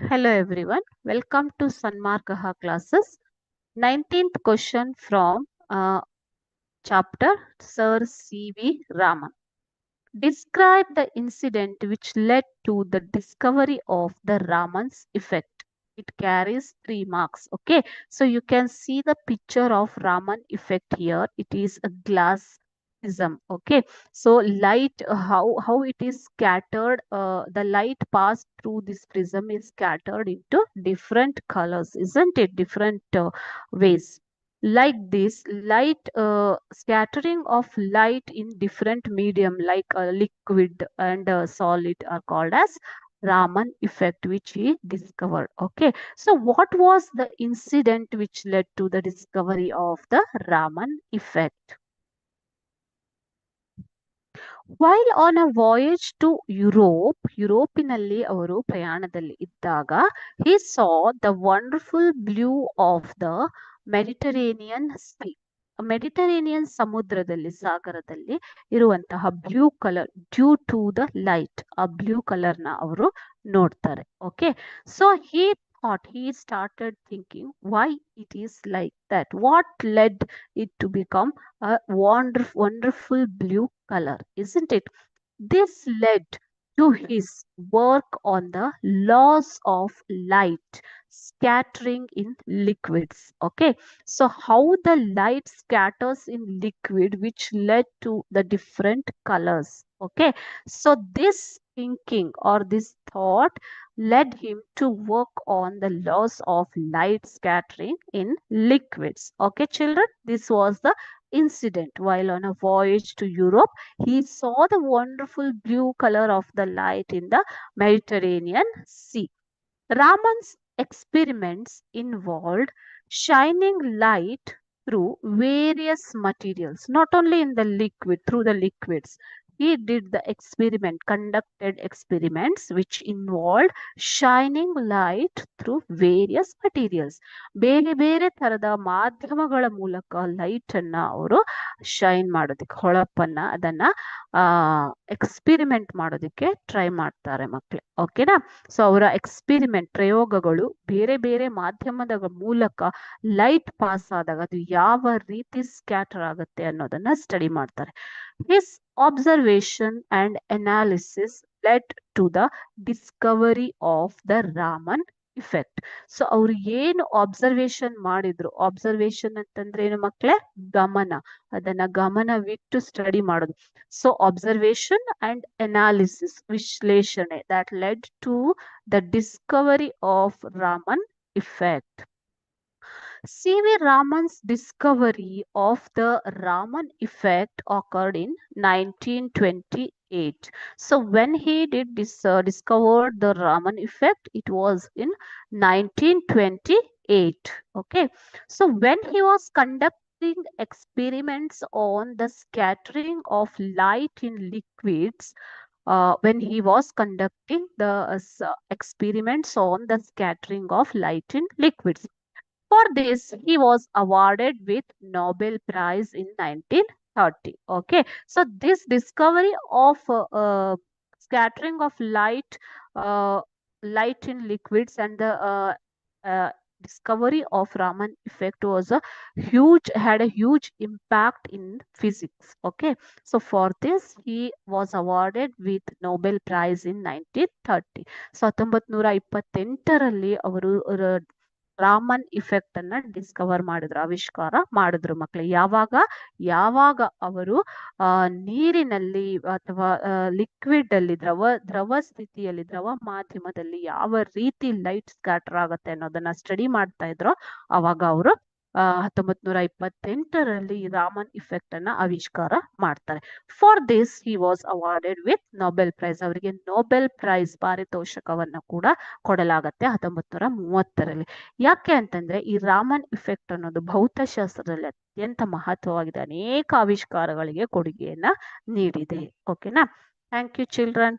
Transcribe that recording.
Hello everyone. Welcome to Sanmarkaha classes. 19th question from chapter Sir C.V. Raman. Describe the incident which led to the discovery of the Raman's effect. It carries 3 marks. Okay, so you can see the picture of Raman effect here. It is a glass prism. Okay, so light, how it is scattered. The light passed through this prism is scattered into different colors, isn't it? Different ways like this light scattering of light in different medium like a liquid and a solid are called as Raman effect, which he discovered. Okay, so what was the incident which led to the discovery of the Raman effect? While on a voyage to ಯುರೋಪಿನಲ್ಲಿ ಅವರು ಪ್ರಯಾಣದಲ್ಲಿ ಇದ್ದಾಗ he saw the wonderful blue of the Mediterranean Sea. Mediterranean ಸಮುದ್ರದಲ್ಲಿ ಸಾಗರದಲ್ಲಿ ಇರುವಂತಹ blue colour due to the light ಆ blue colour ನ ಅವರು ನೋಡ್ತಾರೆ. Okay, so he started thinking why it is like that, what led it to become a wonderful blue color, isn't it? This led to his work on the laws of light scattering in liquids. Okay, so how the light scatters in liquid, which led to the different colors. Okay, so this thinking or this thought led him to work on the laws of light scattering in liquids. Okay, children, this was the incident. While on a voyage to Europe, he saw the wonderful blue color of the light in the Mediterranean Sea. Raman's experiments involved shining light through various materials, not only in the liquid, through the liquids. He did the experiment, conducted experiments which involved shining light through various materials. ಬೇರೆ ಬೇರೆ ತರದ ಮಾಧ್ಯಮಗಳ ಮೂಲಕ light ಅನ್ನ ಅವರು shine ಮಾಡೋದಕ್ಕೆ, ಹೊಳಪನ್ನ ಅದನ್ನ experiment ಮಾಡೋದಕ್ಕೆ ಟ್ರೈ ಮಾಡ್ತಾರೆ ಮಕ್ಕಳು. ಓಕೆನಾ? ಸೊ ಅವರ ಎಕ್ಸ್ಪಿರಿಮೆಂಟ್ ಪ್ರಯೋಗಗಳು ಬೇರೆ ಬೇರೆ ಮಾಧ್ಯಮದ ಮೂಲಕ ಲೈಟ್ ಪಾಸ್ ಆದಾಗ ಅದು ಯಾವ ರೀತಿ ಸ್ಕ್ಯಾಟರ್ ಆಗುತ್ತೆ ಅನ್ನೋದನ್ನ ಸ್ಟಡಿ ಮಾಡ್ತಾರೆ. His observation and analysis led to the discovery of the Raman effect. So ಅವ್ರು ಏನು ಅಬ್ಸರ್ವೇಷನ್ ಮಾಡಿದ್ರು, ಅಬ್ಸರ್ವೇಷನ್ ಅಂತಂದ್ರೆ ಏನು ಮಕ್ಕಳೇ? ಗಮನ, ಅದನ್ನ ಗಮನವಿಟ್ಟು ಸ್ಟಡಿ ಮಾಡೋದು. ಸೊ ಅಬ್ಸರ್ವೇಷನ್ ಅಂಡ್ ಅನಾಲಿಸಿಸ್, ವಿಶ್ಲೇಷಣೆ, that led to the discovery of Raman effect. C.V. Raman's discovery of the Raman effect occurred in 1928. So when he did discovered the Raman effect, it was in 1928. Okay, so when he was conducting experiments on the scattering of light in liquids, when he was conducting the experiments on the scattering of light in liquids. For this, he was awarded with Nobel Prize in 1930. Okay, so this discovery of scattering of light in liquids and the discovery of Raman effect was had a huge impact in physics. Okay, so for this he was awarded with Nobel Prize in 1930. So 1928ರಲ್ಲಿ ಅವರು Raman effect ಅನ್ನ Discover ಮಾಡಿದ್ರು, ಆವಿಷ್ಕಾರ ಮಾಡಿದ್ರು ಮಕ್ಕಳು. ಯಾವಾಗ ಅವರು ನೀರಿನಲ್ಲಿ ಅಥವಾ ಲಿಕ್ವಿಡ್ ಅಲ್ಲಿ ದ್ರವ ಸ್ಥಿತಿಯಲ್ಲಿ, ದ್ರವ ಮಾಧ್ಯಮದಲ್ಲಿ ಯಾವ ರೀತಿ ಲೈಟ್ ಸ್ಕ್ಯಾಟರ್ ಆಗುತ್ತೆ ಅನ್ನೋದನ್ನ ಸ್ಟಡಿ ಮಾಡ್ತಾ ಇದ್ರು, ಅವಾಗ ಅವರು 1928ರಲ್ಲಿ ರಾಮನ್ ಇಫೆಕ್ಟ್ ಅನ್ನ ಆವಿಷ್ಕಾರ ಮಾಡ್ತಾರೆ. For this he was awarded with Nobel prize. ಅವರಿಗೆ ನೊಬೆಲ್ ಪ್ರೈಸ್ ಪಾರಿತೋಷಕವನ್ನ ಕೂಡ ಕೊಡಲಾಗತ್ತೆ 1930ರಲ್ಲಿ. ಯಾಕೆ ಅಂತಂದ್ರೆ ಈ ರಾಮನ್ ಇಫೆಕ್ಟ್ ಅನ್ನೋದು ಭೌತಶಾಸ್ತ್ರದಲ್ಲಿ ಅತ್ಯಂತ ಮಹತ್ವವಾಗಿದೆ, ಅನೇಕ ಆವಿಷ್ಕಾರಗಳಿಗೆ ಕೊಡುಗೆಯನ್ನ ನೀಡಿದೆ. ಓಕೆನಾ? Thank you children.